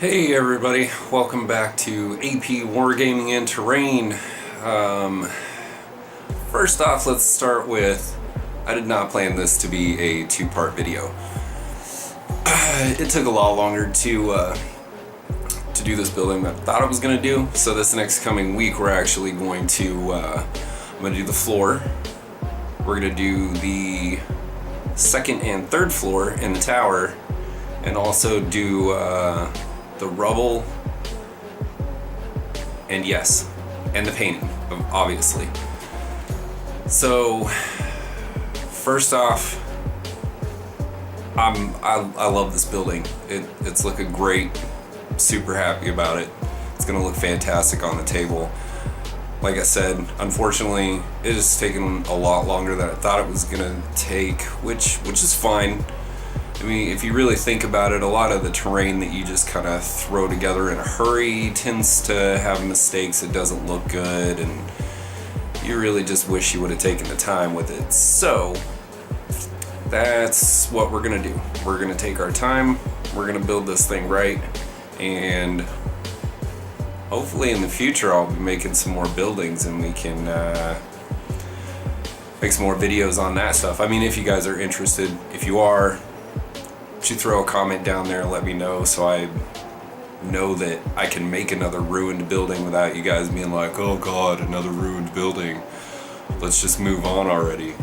Hey everybody, welcome back to AP Wargaming and Terrain. First off, let's start with, I did not plan this to be a two-part video. It took a lot longer to do this building than I thought I was going to do, so this next coming week we're actually going to, I'm going to do the floor, we're going to do the second and third floor in the tower, and also do the rubble, and yes, and the painting, obviously. So first off, I love this building. It's looking great. Super happy about it. It's gonna look fantastic on the table. Like I said, unfortunately, it has taken a lot longer than I thought it was gonna take, which is fine. I mean, if you really think about it, a lot of the terrain that you just kind of throw together in a hurry tends to have mistakes. It doesn't look good, and you really just wish you would have taken the time with it. So that's what we're gonna do. We're gonna take our time. We're gonna build this thing right, and hopefully in the future I'll be making some more buildings and we can make some more videos on that stuff. I mean, if you guys are interested, if you are, you throw a comment down there and let me know, so I know that I can make another ruined building without you guys being like, oh god, another ruined building, let's just move on already.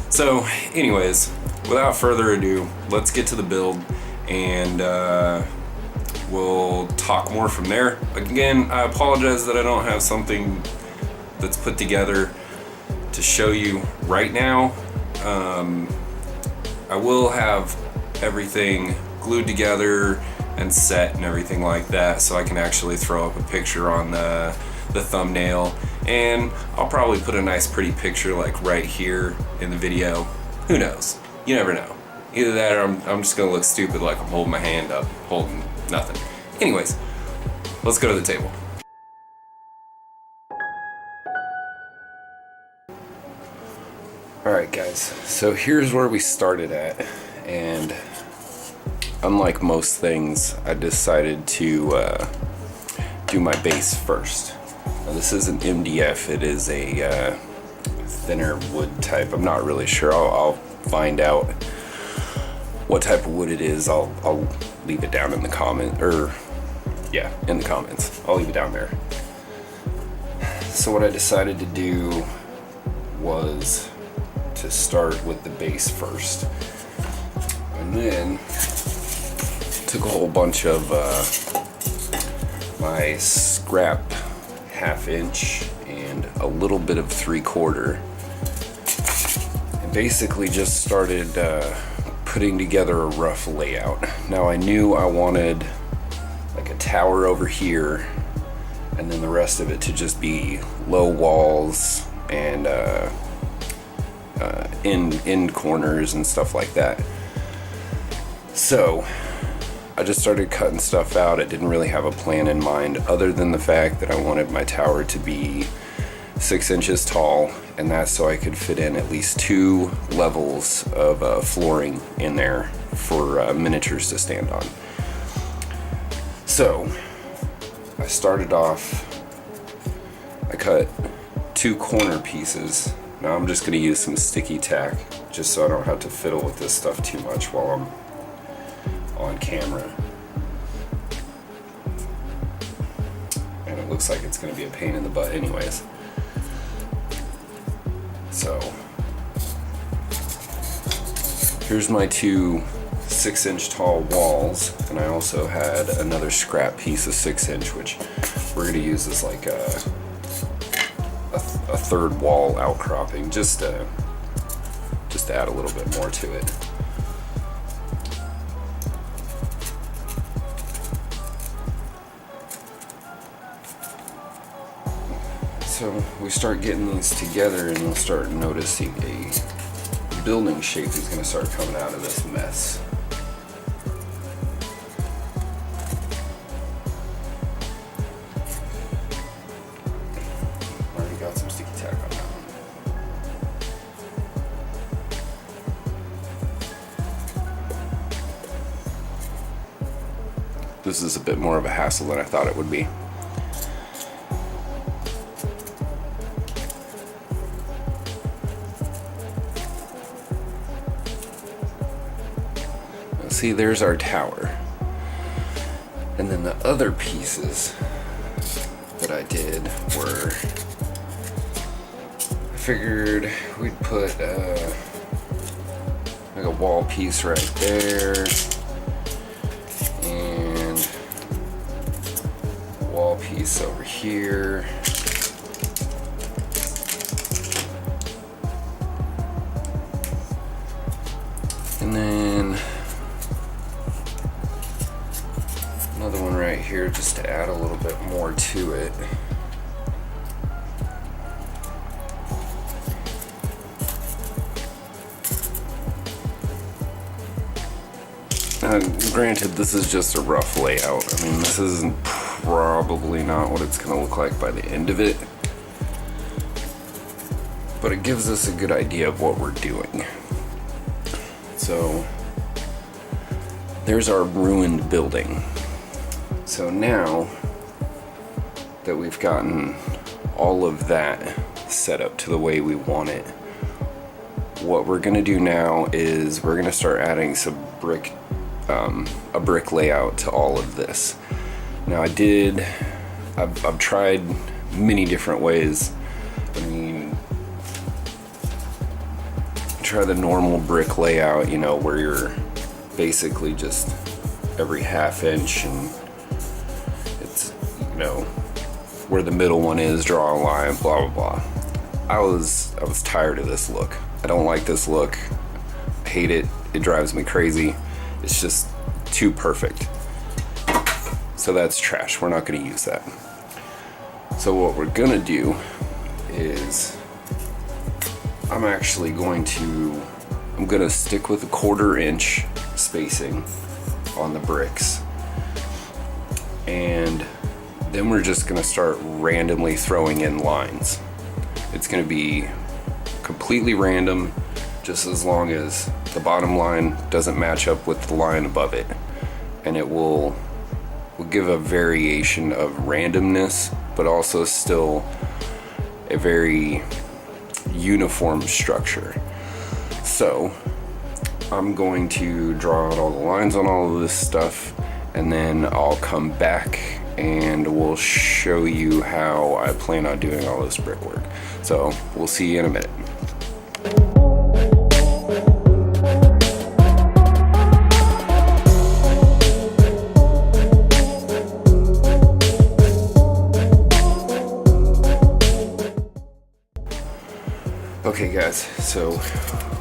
So anyways, without further ado, let's get to the build, and we'll talk more from there. Again, I apologize that I don't have something that's put together to show you right now. I will have everything glued together and set and everything like that, so I can actually throw up a picture on the thumbnail, and I'll probably put a nice pretty picture like right here in the video. Who knows? You never know. Either that, or I'm just gonna look stupid like I'm holding my hand up, holding nothing. Anyways, let's go to the table. Alright guys, so here's where we started at, and unlike most things, I decided to do my base first. Now, this is an MDF. It is a thinner wood type. I'm not really sure. I'll find out what type of wood it is. I'll leave it down in the comment, or yeah, in the comments. I'll leave it down there. So what I decided to do was to start with the base first, and then took a whole bunch of my scrap 1/2 inch and a little bit of 3/4, and basically just started putting together a rough layout. Now I knew I wanted like a tower over here, and then the rest of it to just be low walls and end corners and stuff like that. So I just started cutting stuff out. I didn't really have a plan in mind, other than the fact that I wanted my tower to be 6 inches tall, and that's so I could fit in at least 2 levels of flooring in there for miniatures to stand on. So I started off, I cut 2 corner pieces. Now I'm just going to use some sticky tack just so I don't have to fiddle with this stuff too much while I'm on camera. And it looks like it's going to be a pain in the butt anyways. So here's my 2 6-inch tall walls, and I also had another scrap piece of 6-inch, which we're going to use as like a third wall outcropping, just to add a little bit more to it. So we start getting these together, and you'll start noticing a building shape is going to start coming out of this mess. Already got some sticky tack on that one. This is a bit more of a hassle than I thought it would be. See, there's our tower. And then the other pieces that I did were, I figured we'd put like a wall piece right there, and a wall piece over here. And then another one right here just to add a little bit more to it. Granted, this is just a rough layout. I mean, this isn't probably not what it's going to look like by the end of it, but it gives us a good idea of what we're doing. So there's our ruined building. So now that we've gotten all of that set up to the way we want it, what we're going to do now is we're going to start adding some a brick layout to all of this. Now I've tried many different ways. I mean, try the normal brick layout, you know, where you're basically just every half inch, and it's, you know, where the middle one is, draw a line, blah blah blah. I was tired of this look. I don't like this look. I hate it. It drives me crazy. It's just too perfect. So that's trash. We're not going to use that. So what we're going to do is I'm going to stick with a 1/4 inch spacing on the bricks. And then we're just going to start randomly throwing in lines. It's going to be completely random, just as long as the bottom line doesn't match up with the line above it. And it will give a variation of randomness, but also still a very uniform structure. So I'm going to draw out all the lines on all of this stuff, and then I'll come back and we'll show you how I plan on doing all this brickwork. So we'll see you in a minute. Okay guys, so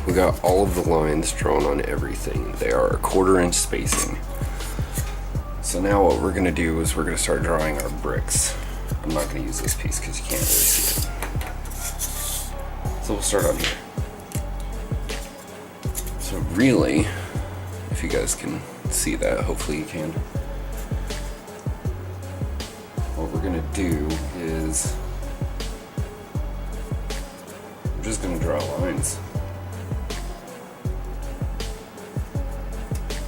we got all of the lines drawn on everything. They are a 1/4 inch spacing. So now what we're gonna do is we're gonna start drawing our bricks. I'm not gonna use this piece because you can't really see it. So we'll start on here. So really, if you guys can see that, hopefully you can. What we're gonna do is I'm just going to draw lines.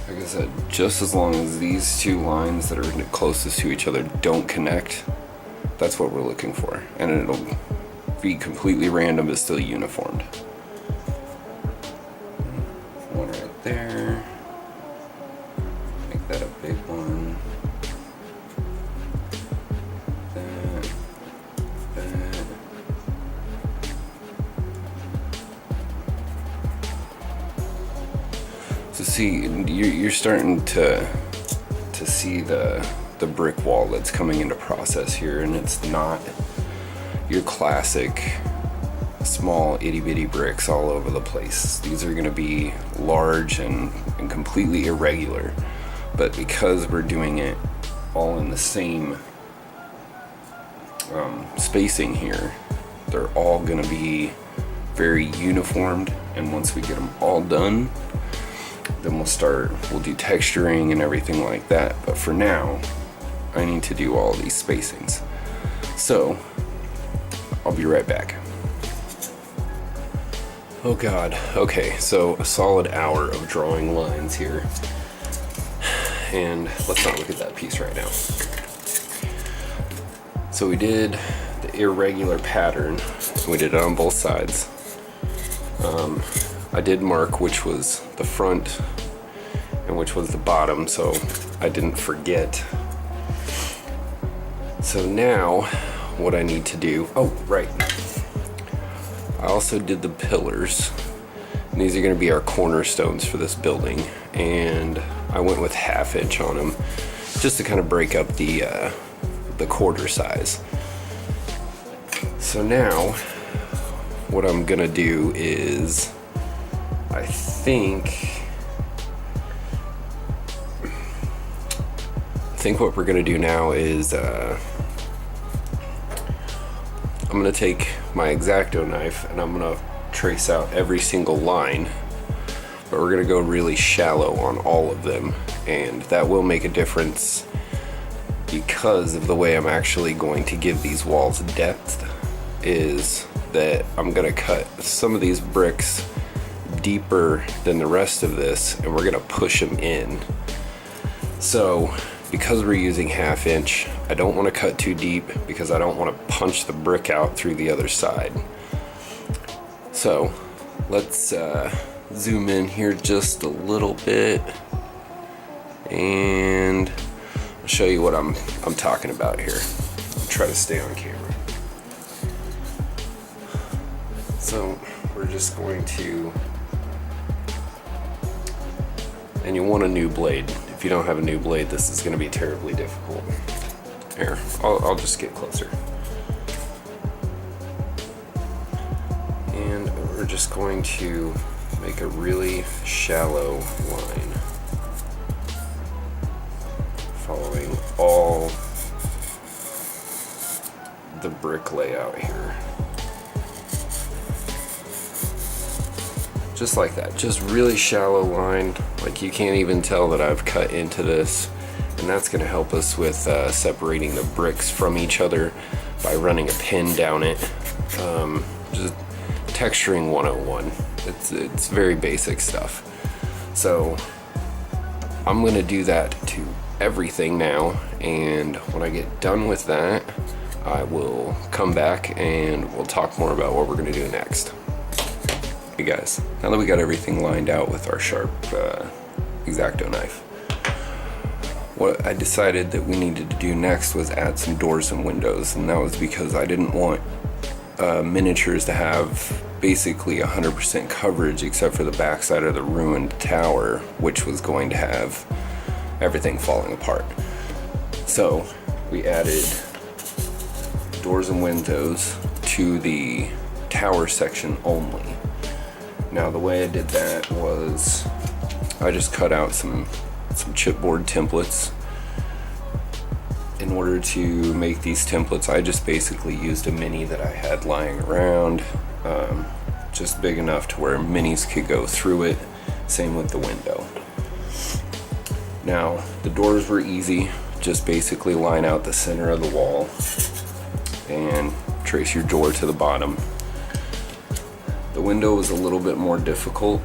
Like I said, just as long as these two lines that are closest to each other don't connect, that's what we're looking for. And it'll be completely random but still uniformed. One right there. Make that a big one. See, you're starting to see the brick wall that's coming into process here, and it's not your classic small itty bitty bricks all over the place. These are going to be large and completely irregular, but because we're doing it all in the same spacing here, they're all going to be very uniformed. And once we get them all done, then we'll do texturing and everything like that. But for now, I need to do all these spacings. So I'll be right back. Oh God. Okay, so a solid hour of drawing lines here. and let's not look at that piece right now. So we did the irregular pattern. We did it on both sides. I did mark which was the front and which was the bottom, so I didn't forget. So now what I need to do, oh right, I also did the pillars, and these are going to be our cornerstones for this building, and I went with 1/2 inch on them just to kind of break up the quarter size. So now what I'm gonna do is, I think what we're gonna do now is I'm gonna take my X-Acto knife and I'm gonna trace out every single line, but we're gonna go really shallow on all of them, and that will make a difference because of the way I'm actually going to give these walls depth. Is that I'm gonna cut some of these bricks deeper than the rest of this, and we're gonna push them in. So because we're using 1/2 inch, I don't want to cut too deep because I don't want to punch the brick out through the other side. So let's zoom in here just a little bit, and I'll show you what I'm talking about here. I'll try to stay on camera. So we're just going to, and you want a new blade. If you don't have a new blade, this is going to be terribly difficult. Here, I'll just get closer. And we're just going to make a really shallow line, following all the brick layout here. Just like that, just really shallow line, like you can't even tell that I've cut into this, and that's going to help us with separating the bricks from each other by running a pin down it. Just texturing 101. It's very basic stuff. So I'm going to do that to everything now, and when I get done with that, I will come back and we'll talk more about what we're going to do next. Hey guys, now that we got everything lined out with our sharp X-Acto knife, what I decided that we needed to do next was add some doors and windows, and that was because I didn't want miniatures to have basically 100% coverage except for the backside of the ruined tower, which was going to have everything falling apart. So we added doors and windows to the tower section only. Now the way I did that was I just cut out some chipboard templates. In order to make these templates, I just basically used a mini that I had lying around, just big enough to where minis could go through it. Same with the window. Now the doors were easy, just basically line out the center of the wall and trace your door to the bottom. The window was a little bit more difficult.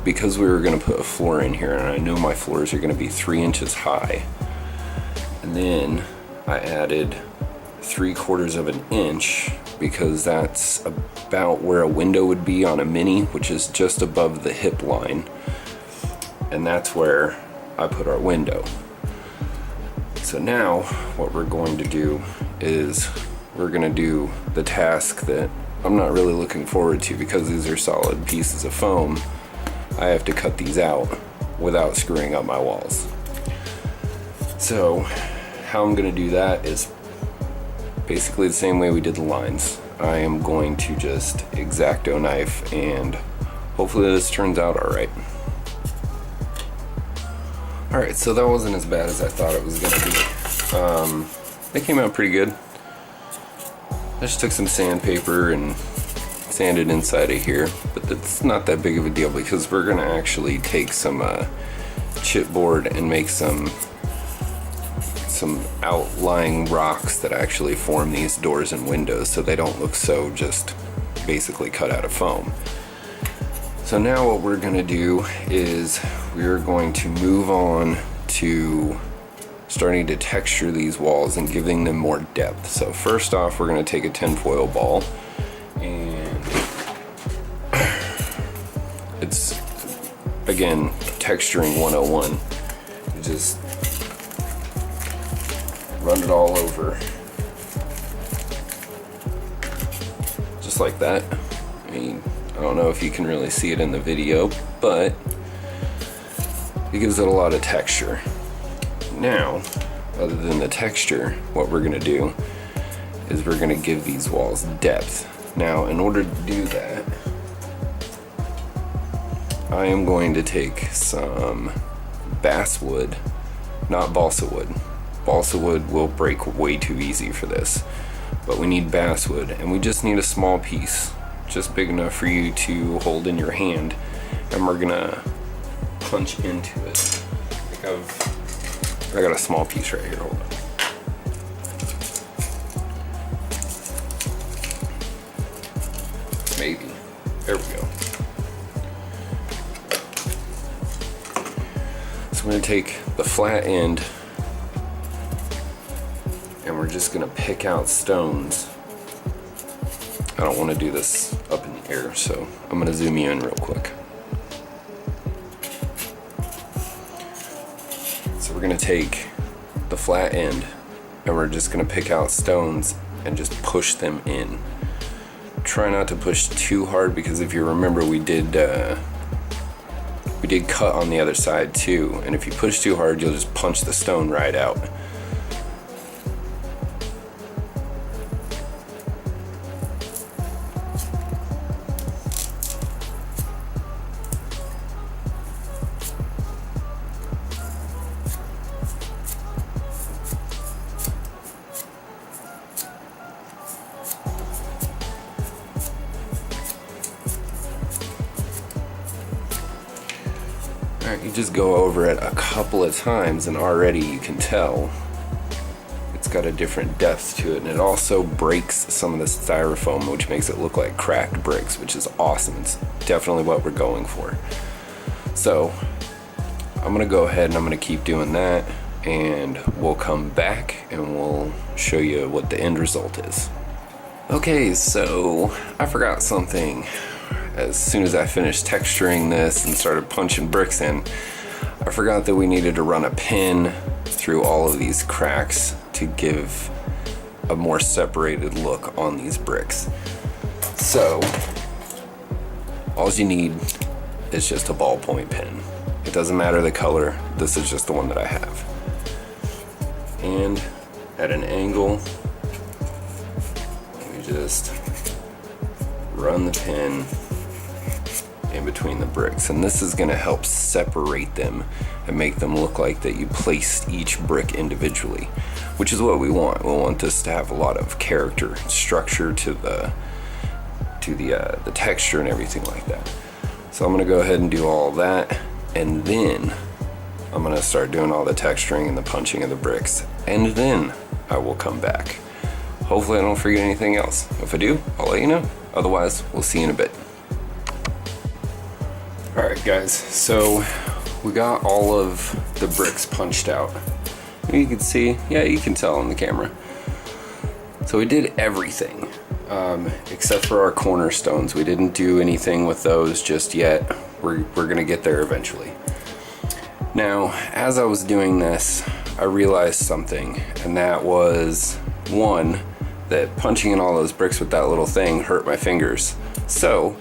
Because we were going to put a floor in here, and I knew my floors are going to be 3 inches high, and then I added 3/4 of an inch because that's about where a window would be on a mini, which is just above the hip line, and that's where I put our window. So now what we're going to do is we're going to do the task that I'm not really looking forward to, because these are solid pieces of foam. I have to cut these out without screwing up my walls. So how I'm going to do that is basically the same way we did the lines. I am going to just X-Acto knife, and hopefully this turns out alright. Alright, so that wasn't as bad as I thought it was going to be. It came out pretty good. I just took some sandpaper and sanded inside of here, but it's not that big of a deal because we're going to actually take some chipboard and make some outlying rocks that actually form these doors and windows, so they don't look so just basically cut out of foam. So now what we're gonna do is we're going to move on to starting to texture these walls and giving them more depth. So first off, we're gonna take a tinfoil ball, and it's, again, texturing 101. You just run it all over. Just like that. I mean, I don't know if you can really see it in the video, but it gives it a lot of texture. Now, other than the texture, what we're gonna do is we're gonna give these walls depth. Now, in order to do that, I am going to take some basswood, not balsa wood. Balsa wood will break way too easy for this, but we need basswood, and we just need a small piece, just big enough for you to hold in your hand, and we're gonna punch into it. I got a small piece right here, hold on. Maybe, there we go. So I'm gonna take the flat end, and we're just gonna pick out stones. I don't want to do this up in the air, so I'm gonna zoom you in real quick. So we're gonna take the flat end, and we're just gonna pick out stones and just push them in. Try not to push too hard, because if you remember, we did cut on the other side too, and if you push too hard, you'll just punch the stone right out. Alright, you just go over it a couple of times and already you can tell it's got a different depth to it, and it also breaks some of the styrofoam, which makes it look like cracked bricks, which is awesome. It's definitely what we're going for. So I'm gonna go ahead and I'm gonna keep doing that, and we'll come back and we'll show you what the end result is. Okay, so I forgot something. As soon as I finished texturing this and started punching bricks in, I forgot that we needed to run a pin through all of these cracks to give a more separated look on these bricks. So, all you need is just a ballpoint pen. It doesn't matter the color, this is just the one that I have. And at an angle, we just run the pin in between the bricks, and this is going to help separate them and make them look like that you placed each brick individually, which is what we want. We want this to have a lot of character, structure to the texture and everything like that. So I'm going to go ahead and do all that, and then I'm going to start doing all the texturing and the punching of the bricks, and then I will come back. Hopefully I don't forget anything else. If I do, I'll let you know. Otherwise, we'll see you in a bit. Alright guys, so we got all of the bricks punched out. You can see, yeah, you can tell on the camera. So we did everything, except for our cornerstones. We didn't do anything with those just yet. We're gonna get there eventually. Now, as I was doing this, I realized something, and that was, one, that punching in all those bricks with that little thing hurt my fingers. So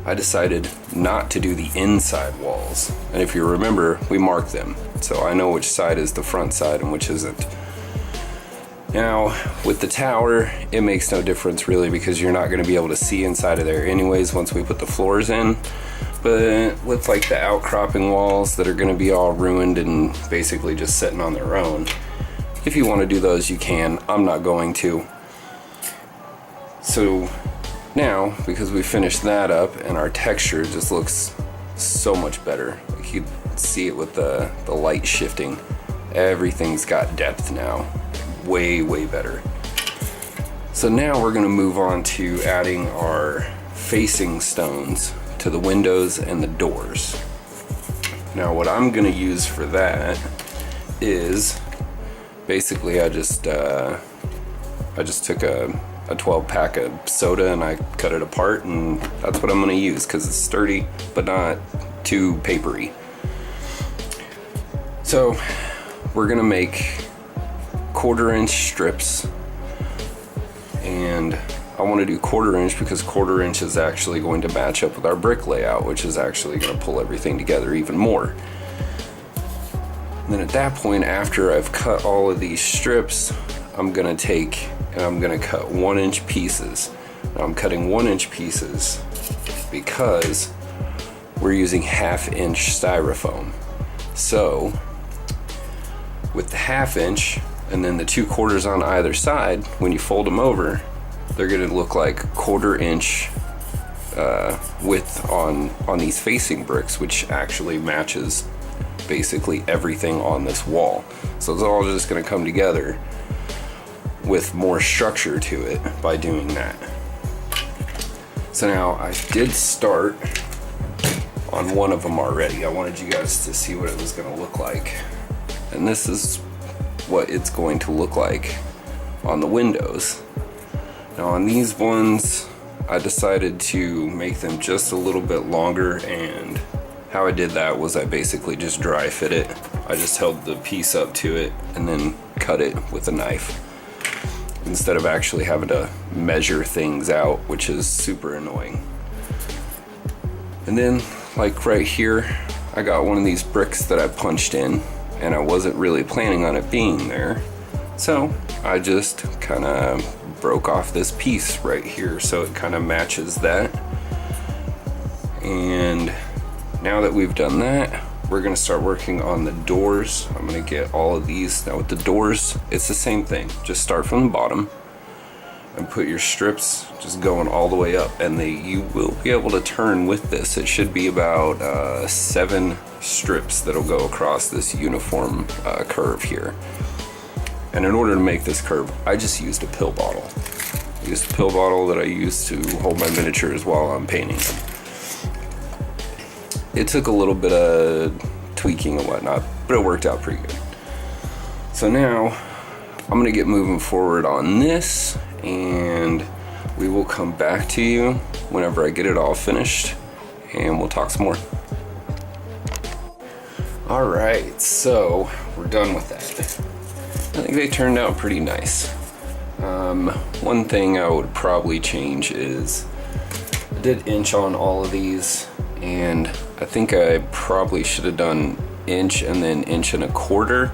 I decided not to do the inside walls. And if you remember, we marked them, so I know which side is the front side and which isn't. Now, with the tower, it makes no difference really, because you're not gonna be able to see inside of there anyways once we put the floors in. But with like the outcropping walls that are gonna be all ruined and basically just sitting on their own, if you wanna do those, you can. I'm not going to. So now, because we finished that up and our texture just looks so much better. Like you can see it with the light shifting. Everything's got depth now. Way, way better. So now we're gonna move on to adding our facing stones to to the windows and the doors. Now what I'm gonna use for that is basically I just took a 12 pack of soda and I cut it apart, and that's what I'm gonna use because it's sturdy but not too papery. So we're gonna make 1/4 inch strips, and I want to do 1/4 inch because 1/4 inch is actually going to match up with our brick layout, which is actually going to pull everything together even more. And then at that point, after I've cut all of these strips, I'm going to take and I'm going to cut 1 inch pieces. Now I'm cutting 1 inch pieces because we're using 1/2 inch styrofoam. So with the 1/2 inch and then the 2/4 on either side, when you fold them over, they're going to look like 1/4 inch width on these facing bricks, which actually matches basically everything on this wall. So it's all just going to come together with more structure to it by doing that. So now I did start on one of them already. I wanted you guys to see what it was going to look like. And this is what it's going to look like on the windows. Now on these ones, I decided to make them just a little bit longer, and how I did that was I basically just dry fit it. I just held the piece up to it and then cut it with a knife instead of actually having to measure things out, which is super annoying. And then like right here, I got one of these bricks that I punched in, and I wasn't really planning on it being there. So I just kind of broke off this piece right here so it kind of matches that. And now that we've done that, we're gonna start working on the doors. I'm gonna get all of these. Now with the doors, it's the same thing. Just start from the bottom and put your strips just going all the way up, and you will be able to turn with this. It should be about 7 strips that'll go across this uniform curve here. And in order to make this curve, I just used a pill bottle. I used a pill bottle that I use to hold my miniatures while I'm painting them. It took a little bit of tweaking and whatnot, but it worked out pretty good. So now I'm gonna get moving forward on this, and we will come back to you whenever I get it all finished, and we'll talk some more. All right, so we're done with that. I think they turned out pretty nice. One thing I would probably change is I did inch on all of these, and I think I probably should have done inch and then 1.25 inches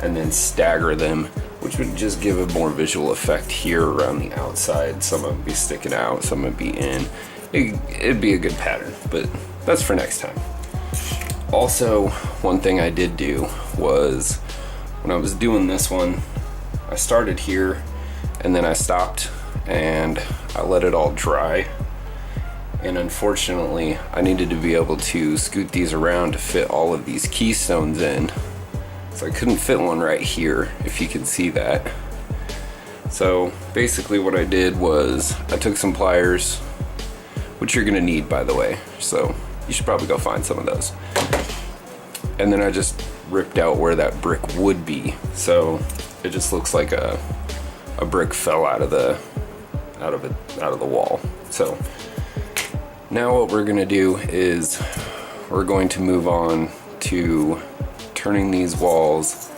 and then stagger them, which would just give a more visual effect here around the outside. Some of them be sticking out, some would be in. It'd be a good pattern, but that's for next time. Also, one thing I did do was when I was doing this one, I started here and then I stopped and I let it all dry. And unfortunately, I needed to be able to scoot these around to fit all of these keystones in. So I couldn't fit one right here, if you can see that. So basically what I did was I took some pliers, which you're gonna need, by the way, so you should probably go find some of those. And then I just ripped out where that brick would be, so it just looks like a brick fell out of the wall. So now what we're gonna do is we're going to move on to turning these walls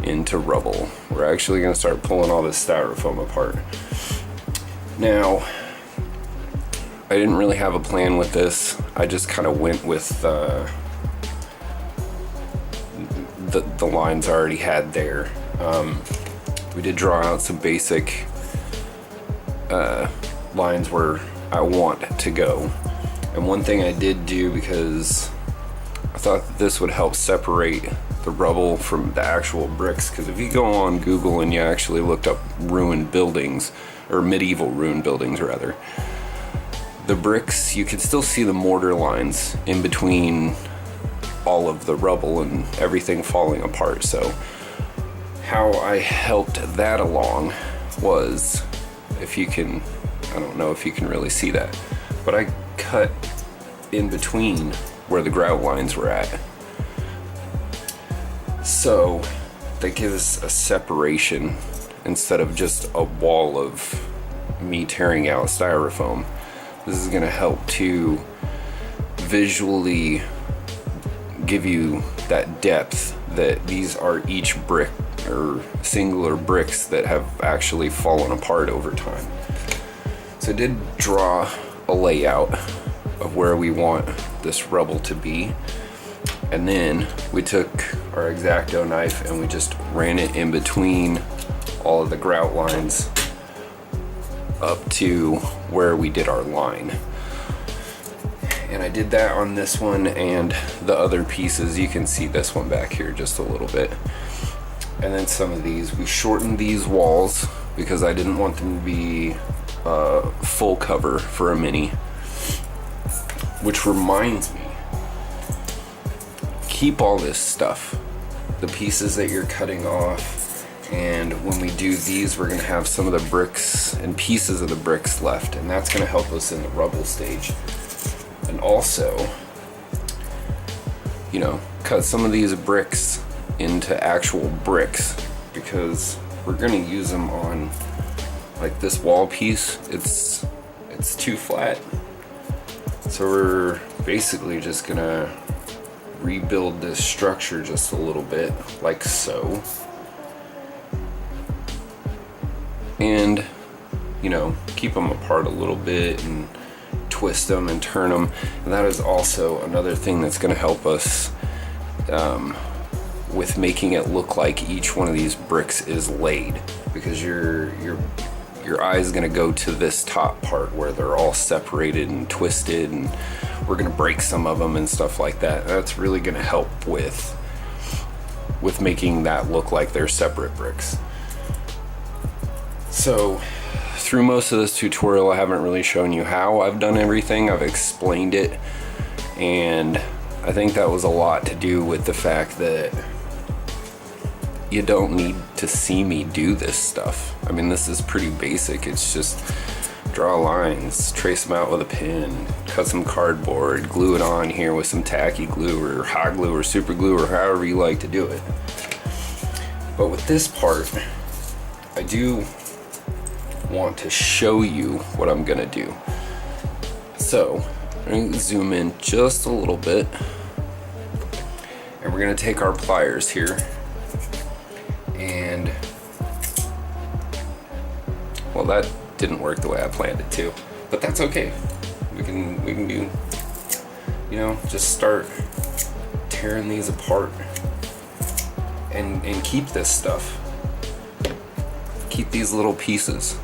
into rubble. We're actually gonna start pulling all this styrofoam apart. Now, I didn't really have a plan with this. I just kind of went with the lines I already had there. We did draw out some basic lines where I want to go. And one thing I did do, because I thought that this would help separate the rubble from the actual bricks, because if you go on Google and you actually looked up ruined buildings, or medieval ruined buildings rather, the bricks, you can still see the mortar lines in between all of the rubble and everything falling apart. So how I helped that along was, if you can, I don't know if you can really see that, but I cut in between where the grout lines were at. So that gives a separation instead of just a wall of me tearing out styrofoam. This is going to help to visually give you that depth that these are each brick or singular bricks that have actually fallen apart over time. So I did draw a layout of where we want this rubble to be, and then we took our X-Acto knife and we just ran it in between all of the grout lines up to where we did our line. And I did that on this one and the other pieces. You can see this one back here just a little bit. And then some of these, we shortened these walls because I didn't want them to be full cover for a mini. Which reminds me, keep all this stuff, the pieces that you're cutting off, and when we do these, we're gonna have some of the bricks and pieces of the bricks left, and that's gonna help us in the rubble stage. And also, you know, cut some of these bricks into actual bricks, because we're gonna use them on, like this wall piece, it's too flat. So we're basically just gonna rebuild this structure just a little bit, like so. And, you know, keep them apart a little bit and twist them and turn them. And that is also another thing that's gonna help us with making it look like each one of these bricks is laid, because your eye is going to go to this top part where they're all separated and twisted, and we're going to break some of them and stuff like that. That's really going to help with making that look like they're separate bricks. So through most of this tutorial, I haven't really shown you how I've done everything. I've explained it, and I think that was a lot to do with the fact that you don't need to see me do this stuff. I mean, this is pretty basic. It's just draw lines, trace them out with a pen, cut some cardboard, glue it on here with some tacky glue or hot glue or super glue or however you like to do it. But with this part, I do want to show you what I'm gonna do. So I'm gonna zoom in just a little bit, and we're gonna take our pliers here, and well, that didn't work the way I planned it to, but that's okay. We can do, you know, just start tearing these apart and keep this stuff. Keep these little pieces.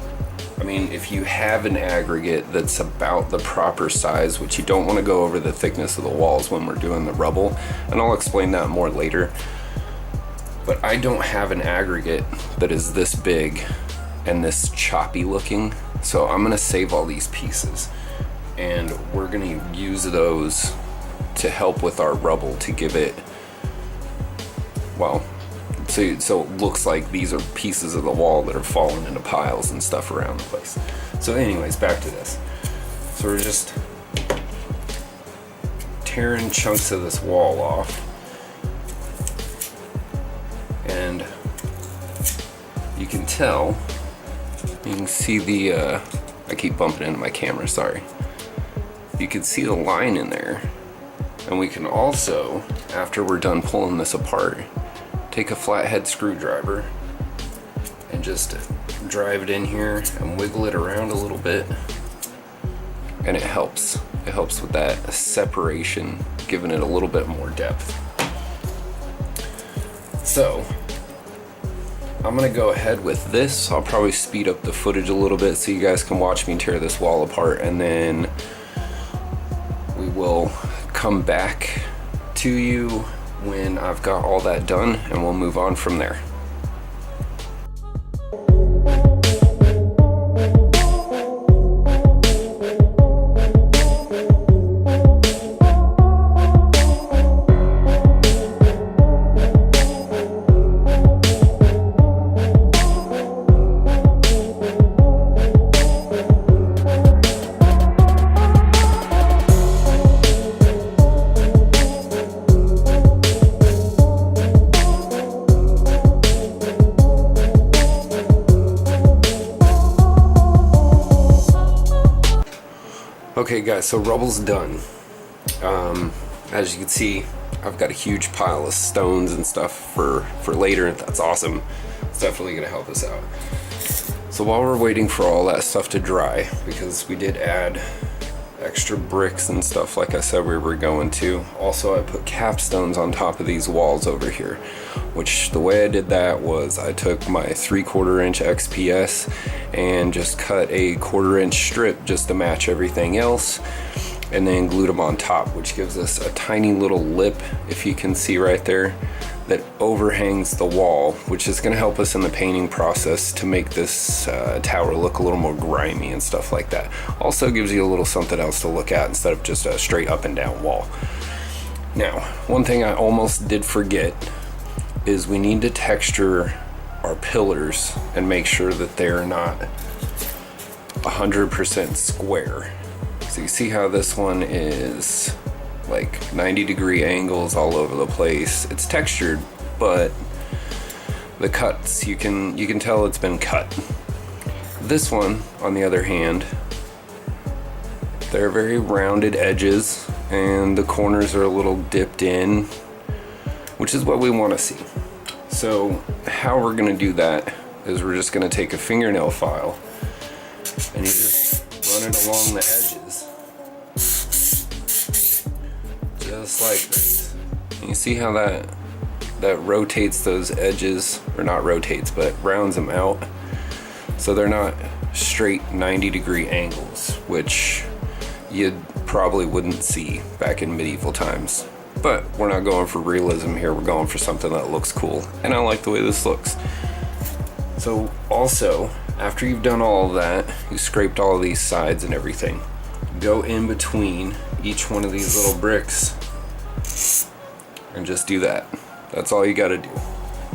I mean, if you have an aggregate that's about the proper size, which you don't want to go over the thickness of the walls when we're doing the rubble, and I'll explain that more later. But I don't have an aggregate that is this big and this choppy looking, so I'm gonna save all these pieces, and we're gonna use those to help with our rubble to give it, well, so it looks like these are pieces of the wall that are falling into piles and stuff around the place. So anyways, back to this. So we're just tearing chunks of this wall off, and you can tell, you can see the, I keep bumping into my camera, sorry. You can see the line in there. And we can also, after we're done pulling this apart, take a flathead screwdriver and just drive it in here and wiggle it around a little bit. And it helps. It helps with that separation, giving it a little bit more depth. So I'm gonna go ahead with this. I'll probably speed up the footage a little bit so you guys can watch me tear this wall apart, and then we will come back to you when I've got all that done, and we'll move on from there. Okay guys, so rubble's done. As you can see, I've got a huge pile of stones and stuff for later. That's awesome. It's definitely gonna help us out. So while we're waiting for all that stuff to dry, because we did add extra bricks and stuff like I said we were going to. Also, I put capstones on top of these walls over here, which the way I did that was I took my 3/4 inch XPS and just cut a 1/4 inch strip just to match everything else, and then glued them on top, which gives us a tiny little lip, if you can see right there, that overhangs the wall, which is going to help us in the painting process to make this tower look a little more grimy and stuff like that. Also gives you a little something else to look at instead of just a straight up and down wall. Now, one thing I almost did forget is we need to texture our pillars and make sure that they're not 100% square. So you see how this one is like 90-degree angles all over the place. It's textured, but the cuts, you can tell it's been cut. This one, on the other hand, they're very rounded edges and the corners are a little dipped in, which is what we want to see. So how we're going to do that is we're just going to take a fingernail file and you just run it along the edges. Just like this. And you see how that rotates those edges, or not rotates, but rounds them out, so they're not straight 90-degree angles, which you probably wouldn't see back in medieval times. But we're not going for realism here, we're going for something that looks cool, and I like the way this looks. So also, after you've done all of that, you scraped all of these sides and everything, go in between each one of these little bricks and just do that. That's all you gotta do.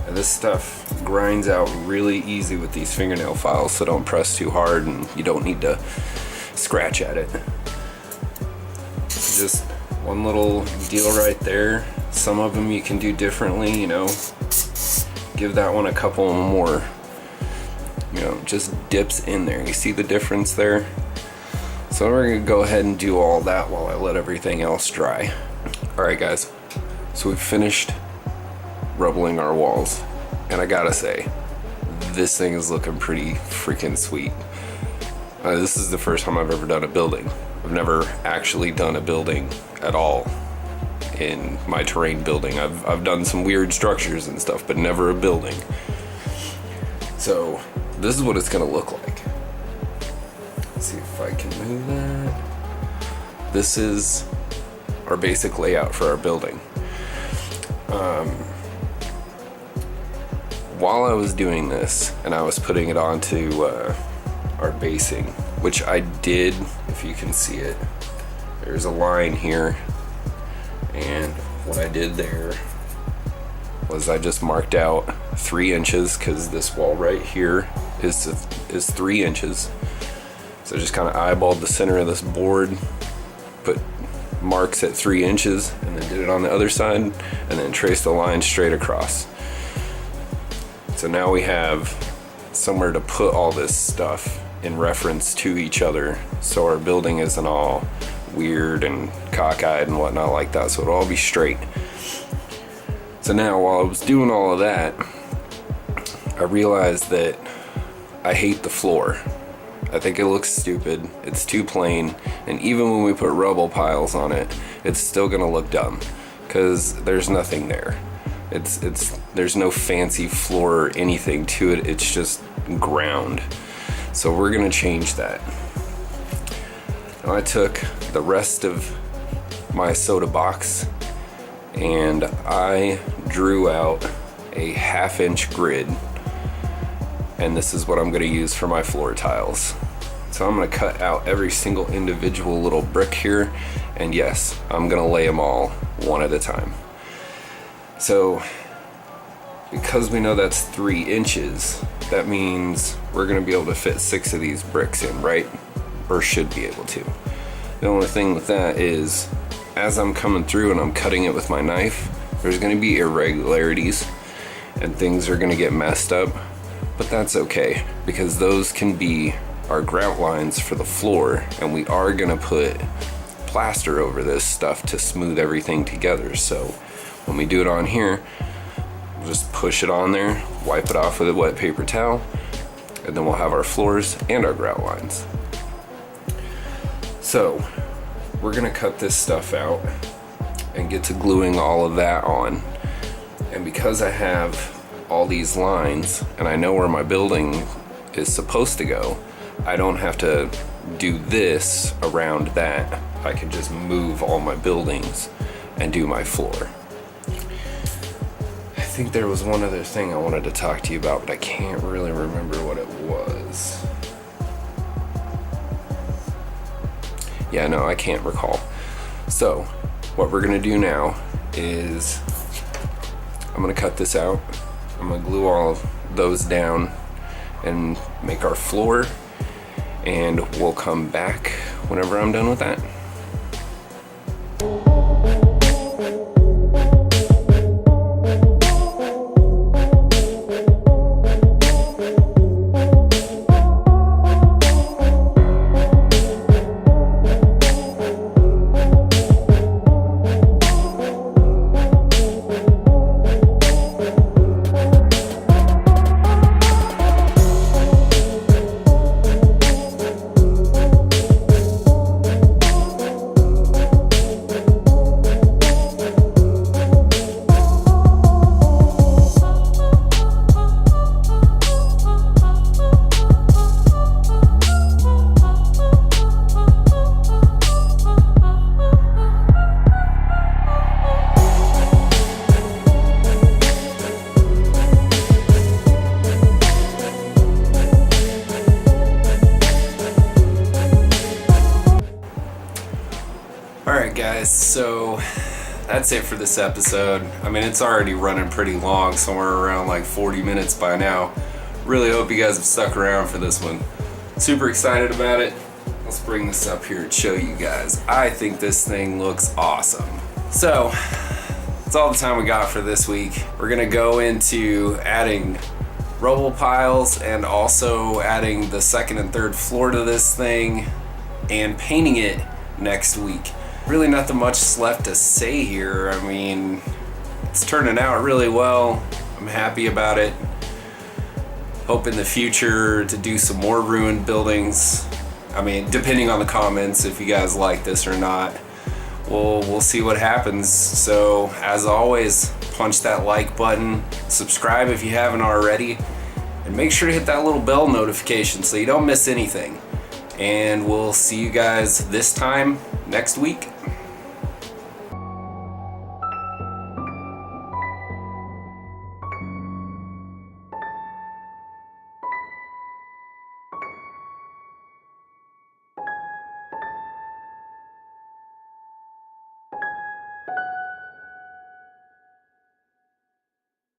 And this stuff grinds out really easy with these fingernail files, so don't press too hard and you don't need to scratch at it. Just one little deal right there. Some of them you can do differently, you know, give that one a couple more, you know, just dips in there. You see the difference there? So we're gonna go ahead and do all that while I let everything else dry. Alright guys, so we've finished rubbling our walls, and I gotta say, this thing is looking pretty freaking sweet. This is the first time I've ever done a building. I've never actually done a building at all in my terrain building. I've done some weird structures and stuff, but never a building. So this is what it's gonna look like. Let's see if I can move that. This is our basic layout for our building. While I was doing this and I was putting it onto our basing, which I did, if you can see it, there's a line here, and what I did there was I just marked out 3 inches, because this wall right here is 3 inches. So just kind of eyeballed the center of this board, put marks at 3 inches, and then did it on the other side, and then traced a line straight across. So now we have somewhere to put all this stuff in reference to each other, so our building isn't all weird and cockeyed and whatnot like that, so it'll all be straight. So now while I was doing all of that, I realized that I hate the floor. I think it looks stupid, it's too plain, and even when we put rubble piles on it, it's still gonna look dumb, because there's nothing there. There's no fancy floor or anything to it, it's just ground. So we're gonna change that. Now I took the rest of my soda box and I drew out a 1/2 inch grid, and this is what I'm gonna use for my floor tiles. So I'm gonna cut out every single individual little brick here, and yes, I'm gonna lay them all one at a time. So because we know that's 3 inches, that means we're gonna be able to fit 6 of these bricks in, right? Or should be able to. The only thing with that is, as I'm coming through and I'm cutting it with my knife, there's gonna be irregularities and things are gonna get messed up, but that's okay, because those can be our grout lines for the floor, and we are gonna put plaster over this stuff to smooth everything together. So when we do it on here, we'll just push it on there, wipe it off with a wet paper towel, and then we'll have our floors and our grout lines. So we're gonna cut this stuff out and get to gluing all of that on. And because I have all these lines and I know where my building is supposed to go, I don't have to do this around that. I can just move all my buildings and do my floor. I think there was one other thing I wanted to talk to you about, but I can't really remember what it was. Yeah, no, I can't recall. So what we're gonna do now is I'm gonna cut this out. I'm gonna glue all of those down and make our floor, and we'll come back whenever I'm done with that. Alright guys, so that's it for this episode. I mean, it's already running pretty long, somewhere around like 40 minutes by now. Really hope you guys have stuck around for this one. Super excited about it. Let's bring this up here and show you guys. I think this thing looks awesome. So, that's all the time we got for this week. We're gonna go into adding rubble piles and also adding the second and third floor to this thing and painting it next week. Really nothing much left to say here. I mean, it's turning out really well. I'm happy about it. Hope in the future to do some more ruined buildings. I mean, depending on the comments, if you guys like this or not, we'll see what happens. So as always, punch that like button, subscribe if you haven't already, and make sure to hit that little bell notification so you don't miss anything. And we'll see you guys this time next week.